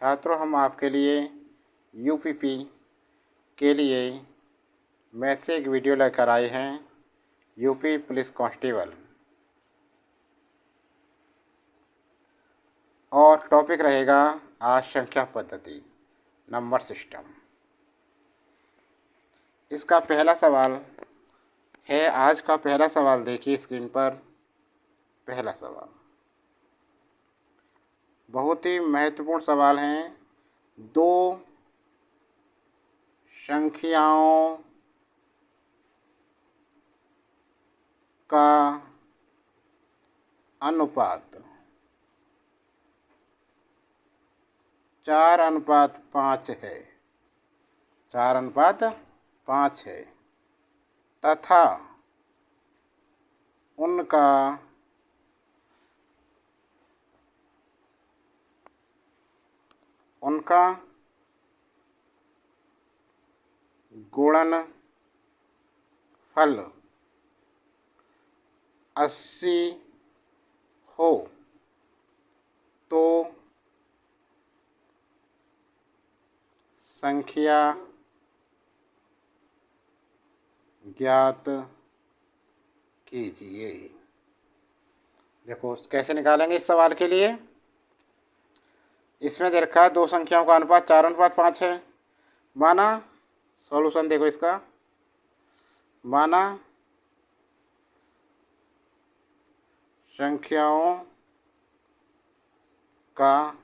छात्रों, हम आपके लिए यूपीपी के लिए मैथ से एक वीडियो लेकर आए हैं। यूपी पुलिस कांस्टेबल और टॉपिक रहेगा आज संख्या पद्धति, नंबर सिस्टम। इसका पहला सवाल है, आज का पहला सवाल देखिए स्क्रीन पर। पहला सवाल बहुत ही महत्वपूर्ण सवाल है। दो संख्याओं का अनुपात 4:5 है। 4:5 है तथा उनका गुणनफल 80 हो तो संख्या ज्ञात कीजिए। देखो कैसे निकालेंगे इस सवाल के लिए। इसमें दे रखा है दो संख्याओं का अनुपात 4:5 है। माना, सॉल्यूशन देखो इसका, माना संख्याओं का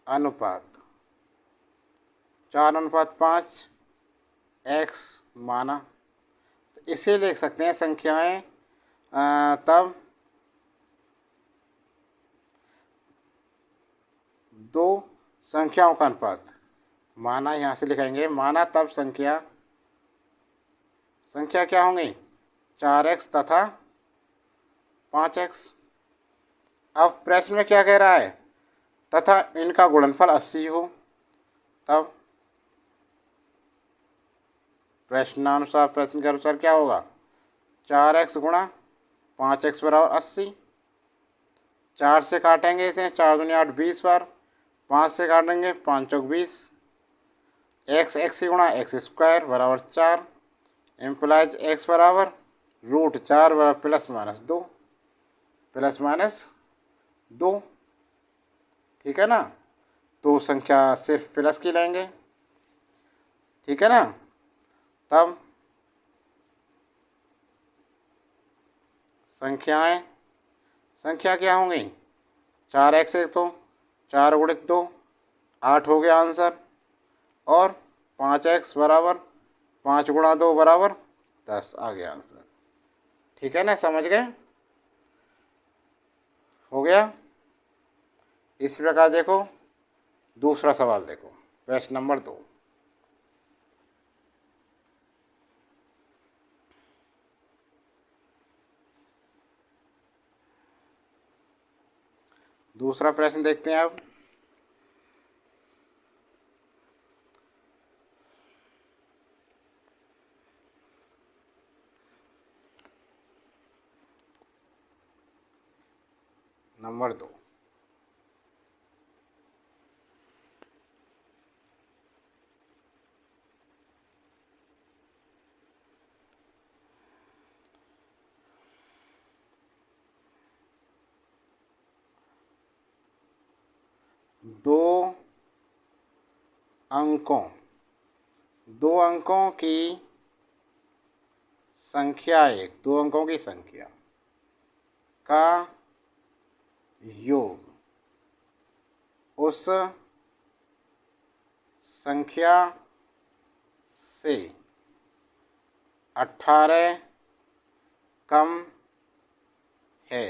अनुपात 4:5 x माना, इसे लिख सकते हैं संख्याएं तब दो संख्याओं का अनुपात, माना यहाँ से लिखेंगे, माना तब संख्या क्या होंगी 4x तथा 5x। अब प्रश्न में क्या कह रहा है, तथा इनका गुणनफल 80 हो, तब प्रश्न के अनुसार क्या होगा, 4x गुणा 5x बराबर 80। 4 से काटेंगे इसे, 4 दूनी 8 20 बार, 5 से काटेंगे 5 चौक 20, x गुणा x स्क्वायर बराबर 4, इम्प्लाइज x बराबर √4 बराबर +-2। ठीक है ना। तो संख्या सिर्फ प्लस की लेंगे, ठीक है ना। तब संख्या क्या होंगी, 4x है तो 4 गुणित 2 8 हो गया आंसर, और 5x बराबर 5 गुणा 2 बराबर 10 आ गया आंसर। ठीक है ना, समझ गए, हो गया। इस प्रकार देखो दूसरा सवाल देखो, प्रश्न नंबर 2। दूसरा प्रश्न देखते हैं अब। नंबर 2, दो अंकों की संख्या का योग उस संख्या से 18 कम है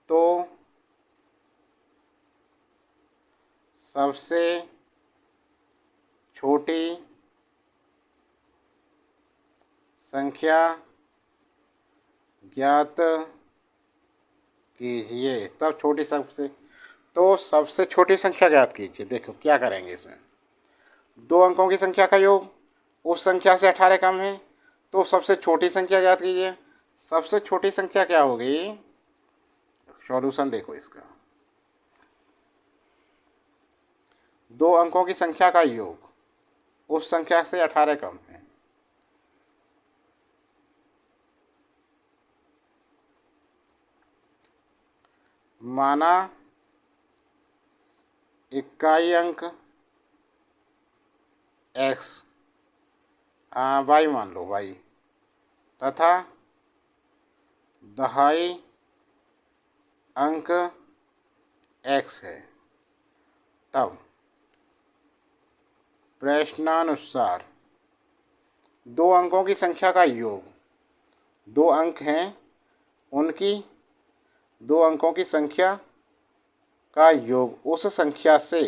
तो सबसे छोटी संख्या ज्ञात कीजिए। तब सबसे छोटी संख्या ज्ञात कीजिए। देखो क्या करेंगे, इसमें दो अंकों की संख्या का योग उस संख्या से 18 कम है तो सबसे छोटी संख्या ज्ञात कीजिए। सबसे छोटी संख्या क्या होगी, सॉल्यूशन देखो इसका। दो अंकों की संख्या का योग उस संख्या से 18 कम है। माना इकाई अंक x y मान लो y तथा दहाई अंक x है, तब प्रश्नानुसार दो अंकों की संख्या का योग, दो अंक हैं उनकी दो अंकों की संख्या का योग उस संख्या से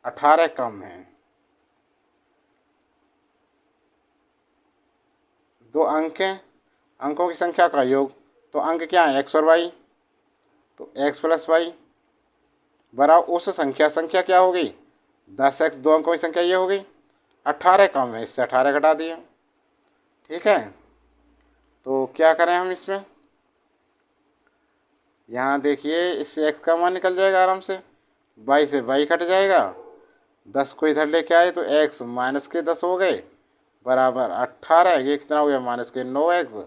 18 कम है। दो अंक हैं, अंकों की संख्या का योग, तो अंक क्या है x और y, तो x प्लस वाई बराबर उस संख्या क्या होगी 10x, दो अंकों की संख्या ये होगी, 18 कम है, इससे 18 घटा दिया। ठीक है, तो क्या करें हम इसमें, यहाँ देखिए इससे x का मान निकल जाएगा आराम से, y से y कट जाएगा, 10 को इधर लेके आए तो x माइनस के 10 हो गए बराबर 18। ये कितना हो गया माइनस के 9x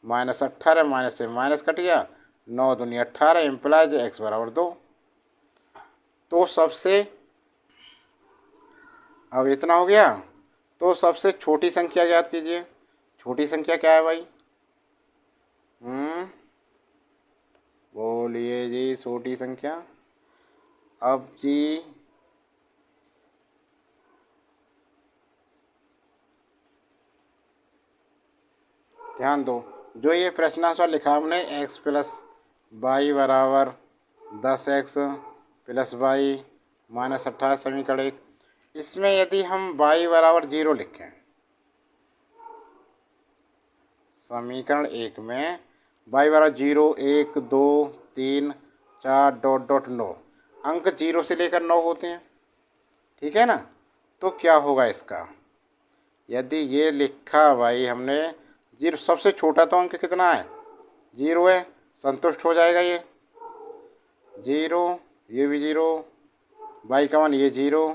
माइनस 18, माइनस से माइनस कट गया, 9 दूनी 18 इम्प्लाइज x बराबर 2। तो सबसे अब इतना हो गया, तो सबसे छोटी संख्या ज्ञात कीजिए। छोटी संख्या क्या है भाई, बोलिए जी छोटी संख्या। अब जी ध्यान दो, जो ये प्रश्नानुसार लिखा हमने x प्लस वाई बराबर 10x प्लस वाई माइनस 18 समीकरण 1, इसमें यदि हम y बराबर 0 लिखें, समीकरण 1 में y बराबर 0 1 2 3 4 डॉट डॉट 9, अंक 0 से लेकर 9 होते हैं। ठीक है ना, तो क्या होगा इसका, यदि ये लिखा भाई हमने 0, सबसे छोटा तो अंक कितना है 0 है, संतुष्ट हो जाएगा ये 0, ये भी 0, y का मान ये 0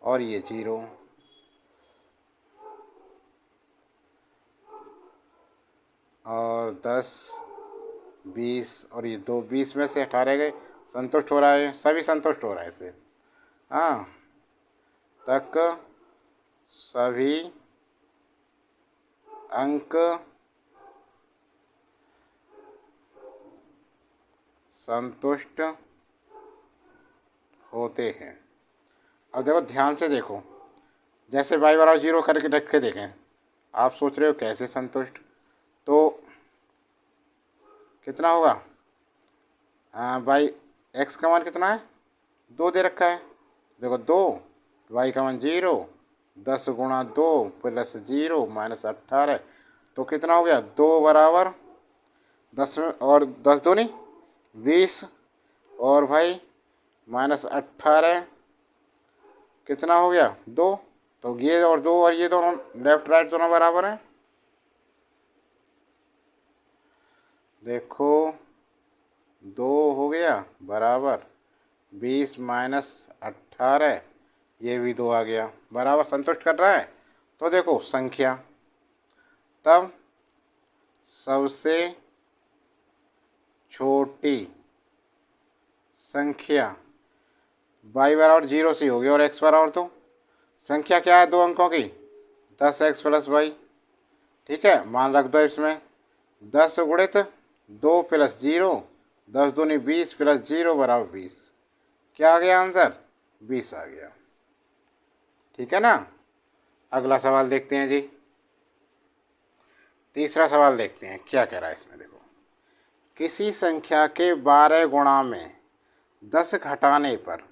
और ये 0, और 10 20 और ये 2, 20 में से 18 गए, संतुष्ट हो रहा है, सभी संतुष्ट हो रहा है इससे। हाँ, तक सभी अंक संतुष्ट होते हैं। अब देखो ध्यान से देखो, जैसे y बराबर 0 करके रख के देखें, आप सोच रहे हो कैसे संतुष्ट, तो कितना होगा भाई x का मान कितना है 2 दे रखा है, देखो 2, y का मान 0, 10 गुणा 2 प्लस 0 माइनस 18, तो कितना हो गया 2 बराबर 10 और 10 दो नहीं 20 और भाई माइनस 18 कितना हो गया 2, तो ये और 2 और ये दोनों लेफ्ट राइट दोनों बराबर हैं। देखो 2 हो गया बराबर 20 माइनस 18, ये भी 2 आ गया बराबर, संतुष्ट कर रहा है। तो देखो संख्या, तब सबसे छोटी संख्या y बराबर 0 से होगी और x बराबर, तो संख्या क्या है दो अंकों की 10x प्लस वाई। ठीक है, मान रख दो इसमें 10 गुणित 2 प्लस 0, 10 दूनी 20 प्लस 0 बराबर 20, क्या आ गया आंसर 20 आ गया। ठीक है ना, अगला सवाल देखते हैं जी, तीसरा सवाल देखते हैं क्या कह रहा है इसमें। देखो, किसी संख्या के 12 गुणा में 10 घटाने पर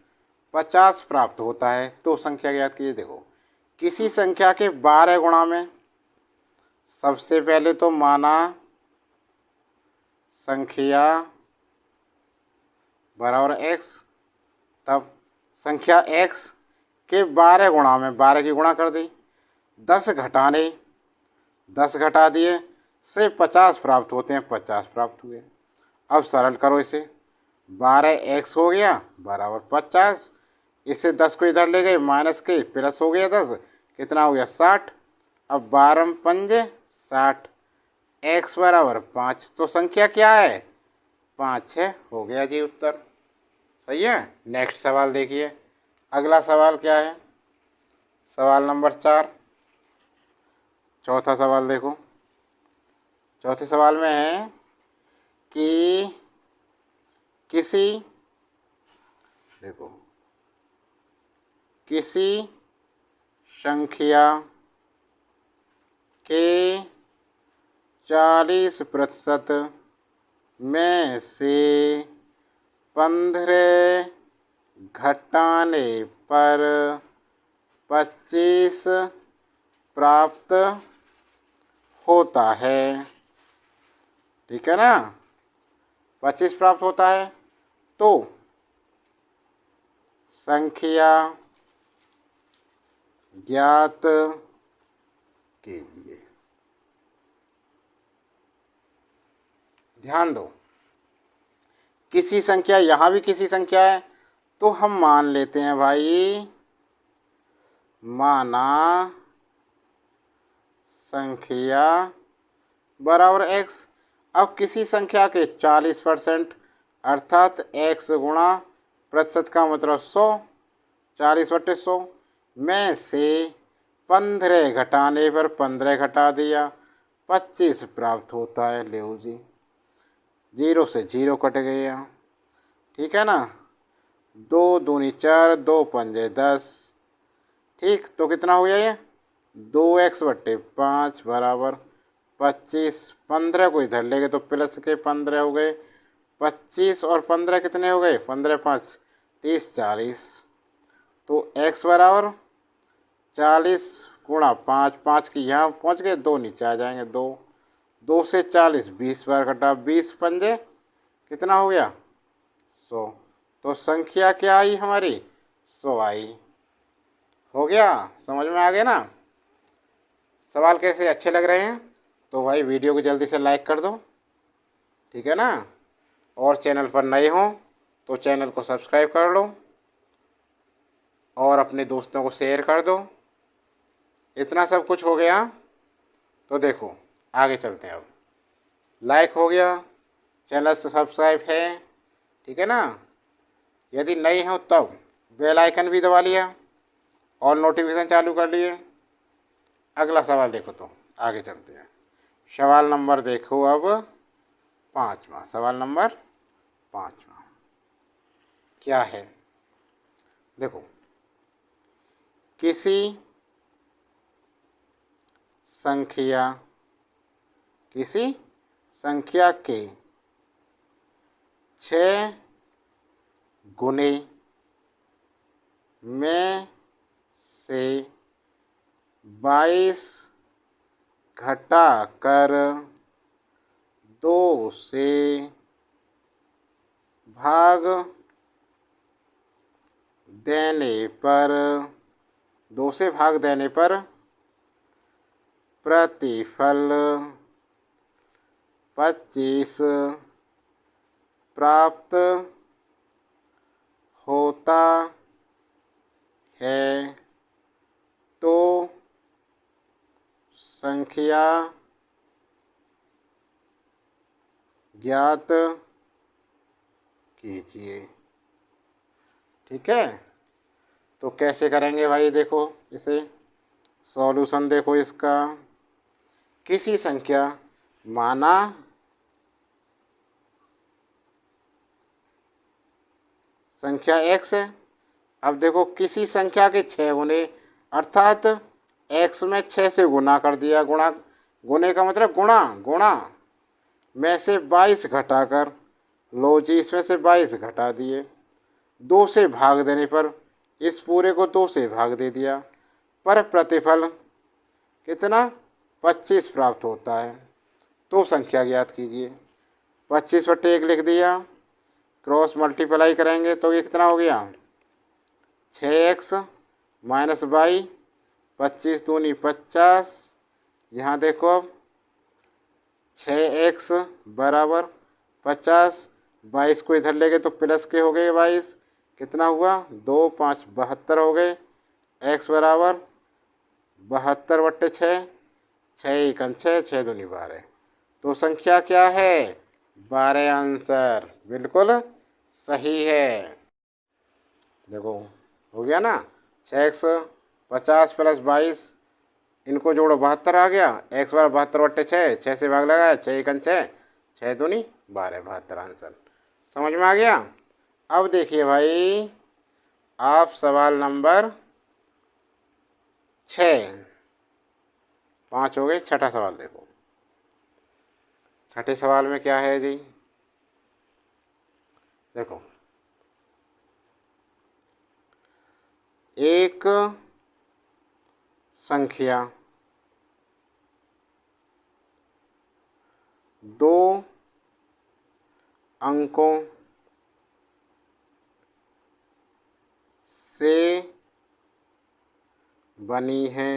50 प्राप्त होता है, तो संख्या ज्ञात कीजिए। देखो, किसी संख्या के 12 गुणा में, सबसे पहले तो माना संख्या बराबर x, तब संख्या x के 12 गुणा में 12 की गुणा कर दी, 10 घटाने 10 घटा दिए से 50 प्राप्त होते हैं, 50 प्राप्त हुए। अब सरल करो इसे, 12x हो गया बराबर 50, इससे 10 को इधर ले गए, माइनस के प्लस हो गया 10, कितना हो गया 60। अब 12 पंजे 60, x बराबर 5। तो संख्या क्या है 5 है। हो गया जी उत्तर। सही है। नेक्स्ट सवाल देखिए। अगला सवाल क्या है, सवाल नंबर 4। चौथा सवाल देखो। चौथे सवाल में है कि किसी, देखो, किसी संख्या के 40% में से 15 घटाने पर 25 प्राप्त होता है। ठीक है ना, 25 प्राप्त होता है। तो संख्या ज्ञात कीजिए। ध्यान दो, किसी संख्या, यहां भी किसी संख्या है, तो हम मान लेते हैं भाई, माना संख्या बराबर x। अब किसी संख्या के 40% अर्थात x गुणा प्रतिशत का मतलब 100, 40/100 में से 15 घटाने पर 15 घटा दिया, 25 प्राप्त होता है। ले जी, 0 से 0 कट गया। ठीक है ना, 2 दूनी 4, 2 पंजे 10। ठीक, तो कितना हो गया ये 2x/5 बराबर 25। 15 को इधर ले गए तो प्लस के 15 हो गए, 25 और 15 कितने हो गए, 15 5 30 40। तो x बराबर 40 गुणा 5, 5 की यहाँ पहुँच गए, 2 नीचे आ जाएंगे, 2, 2 से 40 20 बार कटा, 20 पंजे कितना हो गया 100। तो संख्या क्या आई हमारी 100 आई। हो गया, समझ में आ गया ना। सवाल कैसे अच्छे लग रहे हैं तो भाई वीडियो को जल्दी से लाइक कर दो। ठीक है ना, और चैनल पर नए हो तो चैनल को सब्सक्राइब कर लो और अपने दोस्तों को शेयर कर दो। इतना सब कुछ हो गया तो देखो आगे चलते हैं। अब लाइक हो गया, चैनल से सब्सक्राइब है, ठीक है ना। यदि नहीं हो तब बेल आइकन भी दबा लिया और नोटिफिकेशन चालू कर लिए। अगला सवाल देखो, तो आगे चलते हैं। सवाल नंबर देखो अब 5वां। सवाल नंबर 5वां क्या है, देखो, किसी संख्या के 6 गुने में से 22 घटा कर 2 से भाग देने पर प्रतिफल 25 प्राप्त होता है। तो संख्या ज्ञात कीजिए। ठीक है, तो कैसे करेंगे भाई, देखो इसे सॉल्यूशन देखो इसका। किसी संख्या, माना संख्या x है। अब देखो किसी संख्या के 6 गुने, अर्थात x में 6 से गुना कर दिया, गुने का मतलब गुणा में से 22 घटाकर, लो जी इसमें से 22 घटा दिए, 2 से भाग देने पर इस पूरे को 2 से भाग दे दिया, पर प्रतिफल कितना 25 प्राप्त होता है। तो संख्या ज्ञात कीजिए। 25/1 लिख दिया, क्रॉस मल्टीप्लाई करेंगे तो ये कितना हो गया 6x माइनस 22, 25 दूनी 50। यहाँ देखो अब 6x बराबर 50, 22 को इधर ले गए तो प्लस के हो गए 22, कितना हुआ, 2 5 72 हो गए। x बराबर 72/6, 6 6 दूनी 12। तो संख्या क्या है, 12 आंसर बिल्कुल सही है। देखो हो गया ना, 6x 50 + 22, इनको जोड़ो 72 आ गया। x बराबर 72/6, 6 से भाग लगाया, 6 6 6 दूनी 12, 72 आंसर। समझ में आ गया। अब देखिए भाई, आप सवाल नंबर 6, 5 हो गए, छठा सवाल देखो। छठे सवाल में क्या है जी, देखो एक संख्या 2 अंकों से बनी है।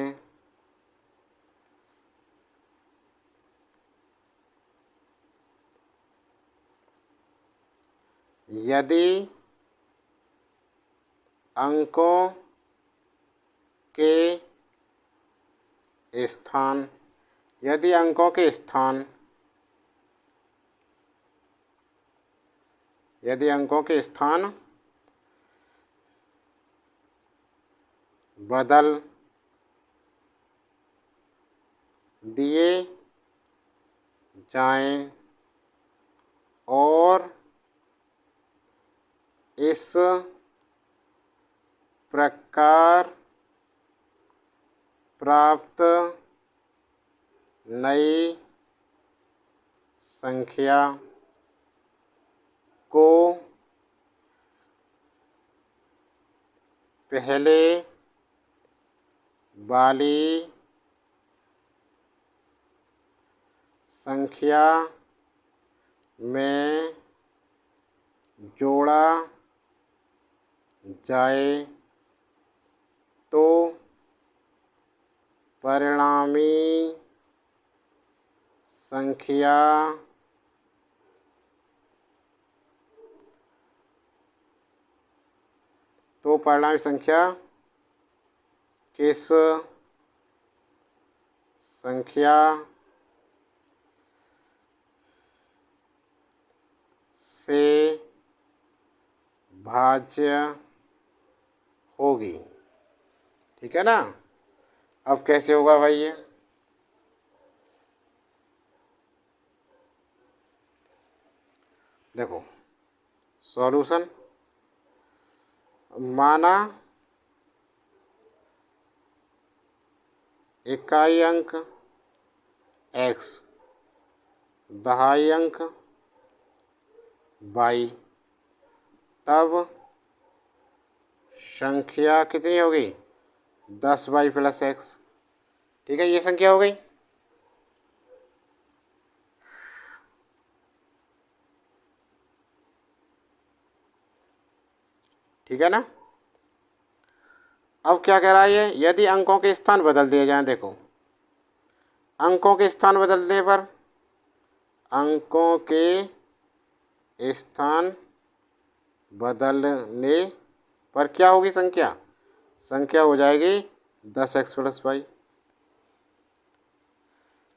यदि अंकों के स्थान, यदि अंकों के स्थान, यदि अंकों के स्थान बदल दिए जाएं और इस प्रकार प्राप्त नई संख्या को पहले वाली संख्या में जोड़ा जाए तो परिणामी संख्या किस संख्या से भाज्य होगी। ठीक है ना। अब कैसे होगा भाई ये, देखो सॉल्यूशन। माना इकाई अंक x, दहाई अंक y, तब संख्या कितनी होगी, 10y + x। ठीक है, ये संख्या हो गई। ठीक है ना। अब क्या कह रहा है ये, यदि अंकों के स्थान बदल दिए जाएं। देखो अंकों के स्थान बदलने पर, अंकों के स्थान बदलने पर क्या होगी संख्या, संख्या हो जाएगी 10x + y।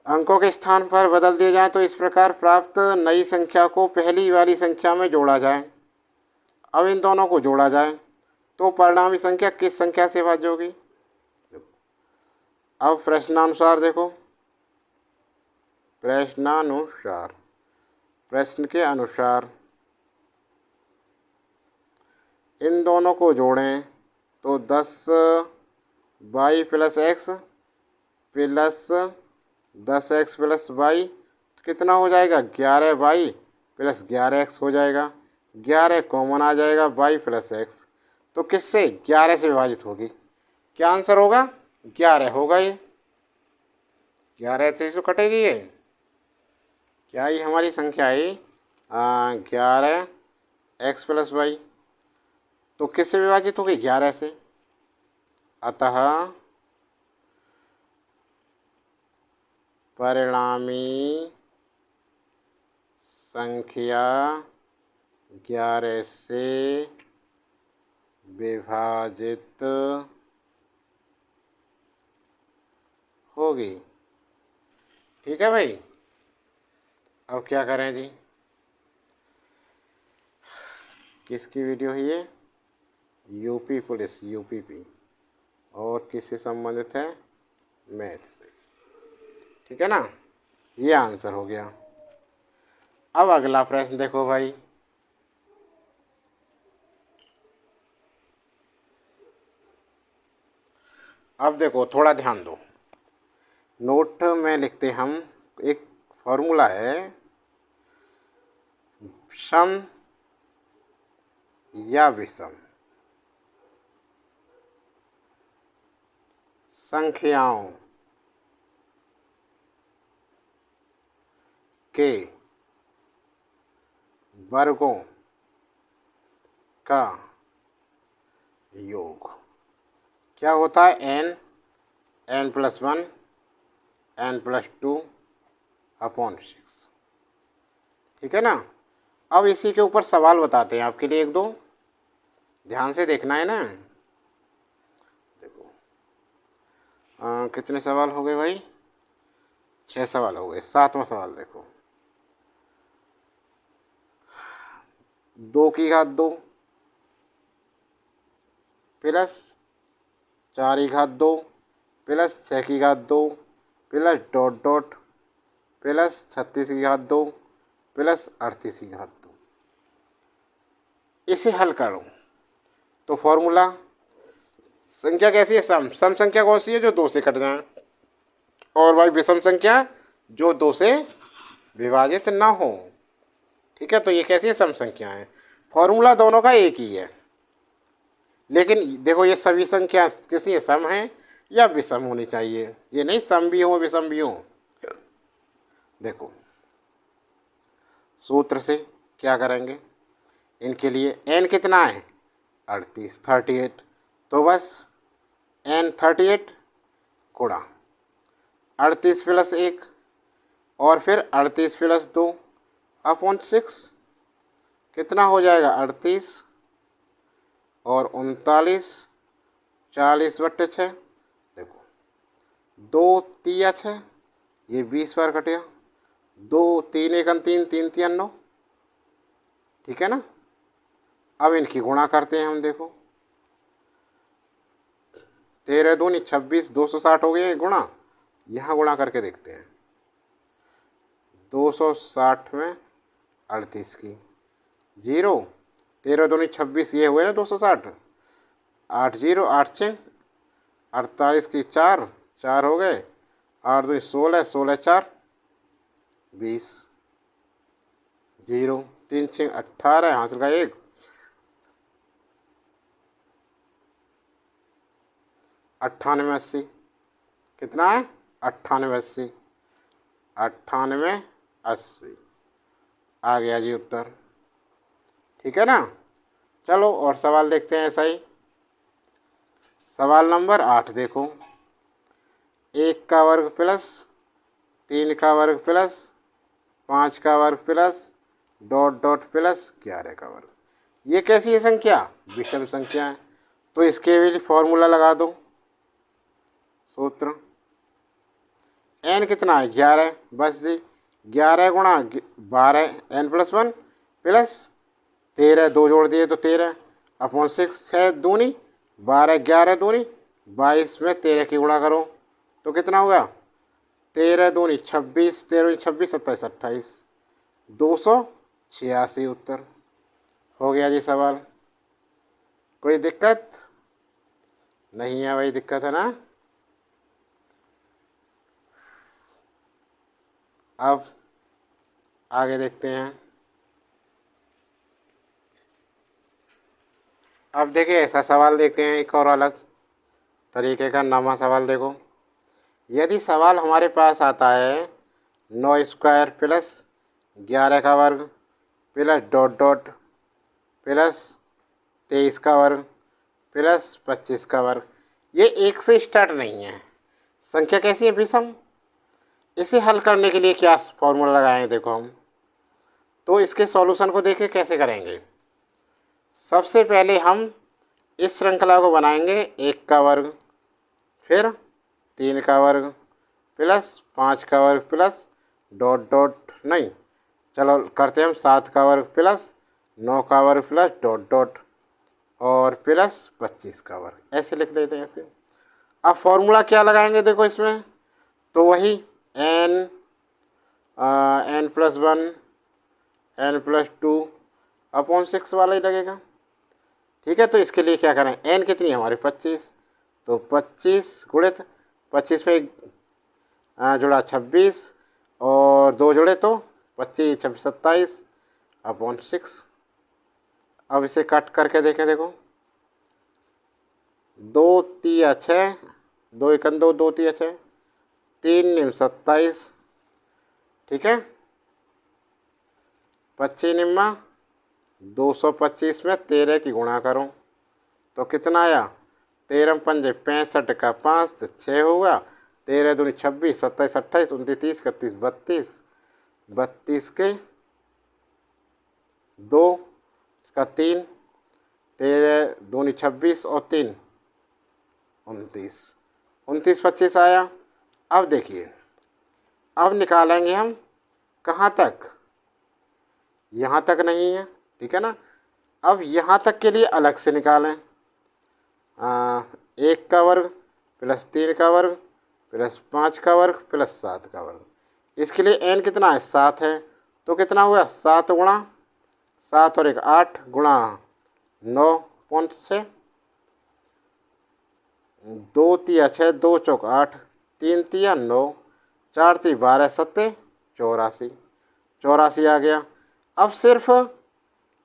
अंकों के स्थान पर बदल दिए जाएं तो इस प्रकार प्राप्त नई संख्या को पहली वाली संख्या में जोड़ा जाए। अब इन दोनों को जोड़ा जाए तो परिणामी संख्या किस संख्या से भाज्य होगी। अब प्रश्नानुसार देखो, प्रश्नानुसार, प्रश्न के अनुसार इन दोनों को जोड़ें तो 10y + x plus 10x + y कितना हो जाएगा, 11y + 11x हो जाएगा। 11 कॉमन आ जाएगा, y + x तो किससे, 11 से विभाजित होगी। क्या आंसर होगा, 11 होगा। ये 11 से तो कटेगी ये, क्या ये हमारी संख्या है 11x + y, तो किससे विभाजित होगी, 11 से। अतः परिणामी संख्या 11 से विभाजित होगी। ठीक है भाई। अब क्या करें जी, किसकी वीडियो है ये? यूपी पुलिस, यूपीपी, और किससे संबंधित है? मैथ से। ठीक है ना, ये आंसर हो गया। अब अगला प्रश्न देखो भाई, अब देखो थोड़ा ध्यान दो। नोट में लिखते हम, एक फॉर्मूला है, सम या विषम संख्याओं के वर्गों का योग क्या होता है? n, n+1, n+2 upon 6। ठीक है ना। अब इसी के ऊपर सवाल बताते हैं आपके लिए, एक दो ध्यान से देखना है ना। देखो कितने सवाल हो गए भाई? 6 सवाल हो गए। 7वां सवाल देखो, 2 की घात 2 प्लस 4 की घात 2 प्लस 6 की घात 2 प्लस डॉट डॉट प्लस 36 की घात 2 प्लस 38 की घात 2। इसे हल करो तो फॉर्मूला, संख्या कैसी है? सम। सम संख्या कौन सी है? जो 2 से कट जाए। और भाई विषम संख्या जो 2 से विभाजित ना हो। ठीक है, तो ये कैसी है? सम संख्या है। फॉर्मूला दोनों का एक ही है, लेकिन देखो ये सभी संख्या किसी है? सम है या विषम होनी चाहिए। ये नहीं सम भी हो विषम भी हो। देखो सूत्र से क्या करेंगे, इनके लिए n कितना है? 38, 38। तो बस n 38 गुणा 38 + 1 और फिर 38 + 2 अपॉन 6। कितना हो जाएगा? 38 और 39, 40/6। देखो 2 3 6, ये 20 बार कटेगा। 2 3 1 3, 3 3 9। ठीक है ना। अब इनकी गुणा करते हैं हम। देखो 13 दूनी 26, 260 हो गए गुणा। यहाँ गुणा करके देखते हैं। 260 में 38 की 0, 13 दूनी 26, ये हुए ना 260। 8 0 8 6 48 की 4 4 हो गए। 8 दूनी 16, 16 4 20, 0 3 6 18, हासिल का 1, 98 80। कितना है? 98 80, 98 80 आ गया जी उत्तर। ठीक है ना। चलो और सवाल देखते हैं ऐसा ही। सवाल नंबर 8 देखो, 1 का वर्ग प्लस 3 का वर्ग प्लस 5 का वर्ग प्लस डॉट डॉट प्लस 11 का वर्ग। ये कैसी है संख्या? विषम संख्या है। तो इसके भी फॉर्मूला लगा दो। सूत्र n कितना है? 11। बस जी 11 गुणा 12 n+1 प्लस 13, 2 जोड़ दिए तो 13 अपॉन 6, 6 दूनी 12, 11 दूनी 22 में 13 की गुणा करो तो कितना होगा? 13 दूनी 26, 13 26, 27 28, 286 उत्तर हो गया जी सवाल। कोई दिक्कत नहीं है भाई? दिक्कत है ना। अब आगे देखते हैं। अब देखिए ऐसा सवाल देखते हैं, एक और अलग तरीके का नवा सवाल। देखो यदि सवाल हमारे पास आता है 9² प्लस 11 का वर्ग प्लस डॉट डॉट प्लस 23 का वर्ग प्लस 25 का वर्ग। ये 1 से स्टार्ट नहीं है, संख्या कैसी है? विषम। इसे हल करने के लिए क्या फॉर्मूला लगाएं? देखो हम तो इसके सॉल्यूशन को देखें कैसे करेंगे। सबसे पहले हम इस श्रृंखला को बनाएंगे 1 का वर्ग, फिर 3 का वर्ग प्लस 5 का वर्ग प्लस डॉट डॉट नहीं, चलो करते हैं हम 7 का वर्ग प्लस 9 का वर्ग प्लस डॉट डॉट और प्लस 25 का वर्ग, ऐसे लिख लेते हैं ऐसे। अब फॉर्मूला क्या लगाएंगे देखो इसमें, तो वही n plus 1 n plus 2 upon 6 वाला ही लगेगा। ठीक है, तो इसके लिए क्या करें, n कितनी है हमारी 25, तो 25 गुणित 25 में जुड़ा 26 और 2 जुड़े तो 25 26 27 अपॉन 6। अब इसे कट करके देखें, देखो 2 तिया 6, 2 एकन 2, 2 तिया 6, 3 निम 27, ठीक है, 25 निम्मा 225 में 13 की गुणा करूं तो कितना आया, 13 पंजे 65 का 5 तो 6 होगा, 13 दूनी 26, 27 28 29 31 32, 32 के 2 का 3, 13 दूनी 26 और 3 29, 29 25 आया। अब देखिए, अब निकालेंगे हम कहाँ तक, यहाँ तक नहीं है, ठीक है ना। अब यहाँ तक के लिए अलग से निकालें, 1 का वर्ग प्लस 3 का वर्ग प्लस 5 का वर्ग प्लस 7 का वर्ग। इसके लिए n कितना है, 7 है, तो कितना हुआ 7 गुणा 7 और 1 8 गुणा 9 पॉइंट से 2 तिया 6, 2 चौक 8, 3 तिया 9, 4 ती 12 7 84, 84 आ गया। अब सिर्फ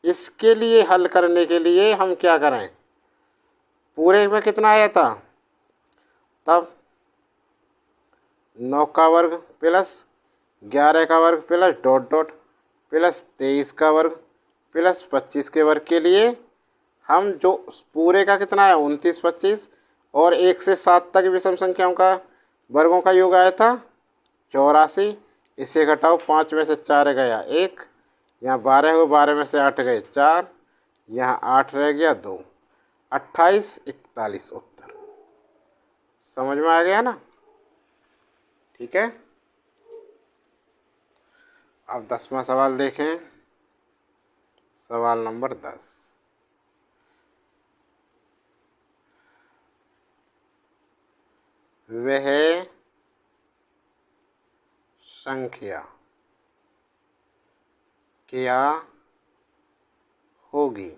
इसके लिए हल करने के लिए हम क्या करें, पूरे में कितना आया था, तब 9 का वर्ग प्लस 11 का वर्ग प्लस डॉट डॉट प्लस 23 का वर्ग प्लस 25 के वर्ग के लिए हम जो पूरे का कितना है 29 25 और 1 से 7 तक विषम संख्याओं का वर्गों का योग आया था 84। इसे घटाओ, 5 में से 4 गया 1, यहाँ 12 हुए, 12 में से 8 गए 4, यहाँ 8 रह गया 2, 28 41 उत्तर। समझ में आ गया ना, ठीक है। अब 10वां सवाल देखें, सवाल नंबर 10। वह संख्या क्या होगी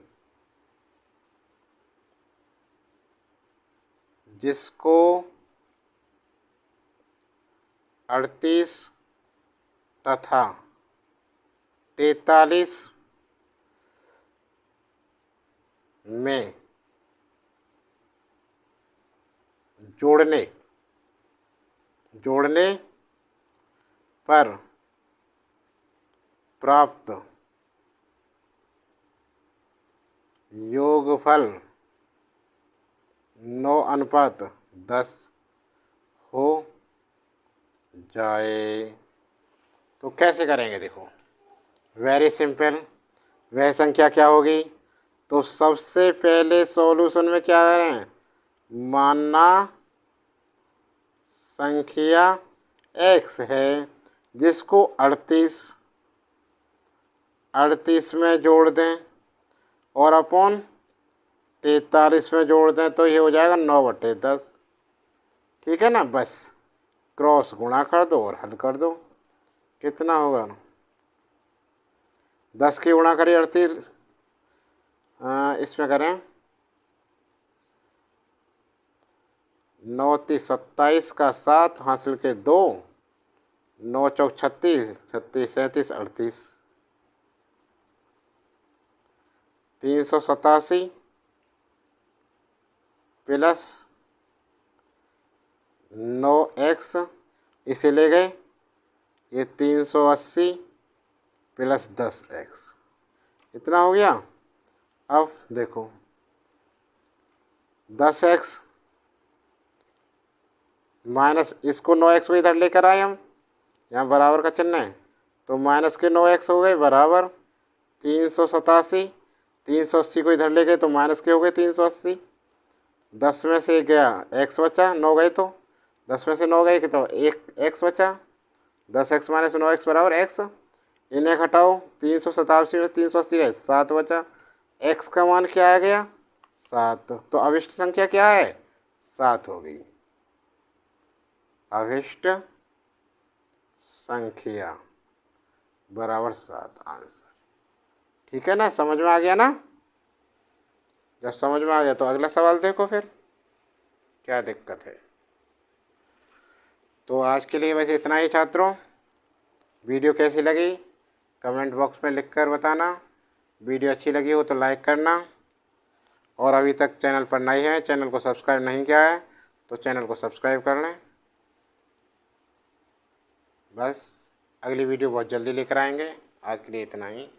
जिसको 38 तथा 43 में जोड़ने पर प्राप्त योगफल 9:10 हो जाए। तो कैसे करेंगे, देखो वेरी सिंपल। वह संख्या क्या होगी, तो सबसे पहले सॉल्यूशन में क्या करें, मानना संख्या x है जिसको 38 में जोड़ दें और अपॉन 43 में जोड़ दें तो ये हो जाएगा 9/10, ठीक है ना। बस क्रॉस गुणा कर दो और हल कर दो, कितना होगा 10 की गुणा करिए 38, इसमें करें 9 × 27 का 7 हासिल के 2, 9 × 4 = 36, 36 37 38, 387 प्लस 9x, इसे ले गए, ये 380 प्लस 10x, इतना हो गया। अब देखो 10x माइनस इसको 9x को इधर लेकर आए हम, यहाँ बराबर का चिन्ह है, तो माइनस के 9x हो गए बराबर 387 380 को इधर ले गए तो माइनस के हो गए 380। 10 में से गया एक्स बचा, 9 गए तो 10 में से 9 गए तो एक एक्स बचा। 10x माइनस 9x बराबर एक्स। इन्हें घटाओ, 387 में 380 गए 7 बचा। x का मान क्या आ गया 7। तो अभिष्ट संख्या क्या है 7 हो गई। अभिष्ट संख्या बराबर 7 आंसर। ठीक है ना, समझ में आ गया ना। जब समझ में आ गया तो अगला सवाल देखो फिर क्या दिक्कत है। तो आज के लिए वैसे इतना ही छात्रों। वीडियो कैसी लगी कमेंट बॉक्स में लिखकर बताना। वीडियो अच्छी लगी हो तो लाइक करना, और अभी तक चैनल पर नए हैं, चैनल को सब्सक्राइब नहीं किया है तो चैनल को सब्सक्राइब कर लें। बस अगली वीडियो बहुत जल्दी लेकर आएंगे। आज के लिए इतना ही।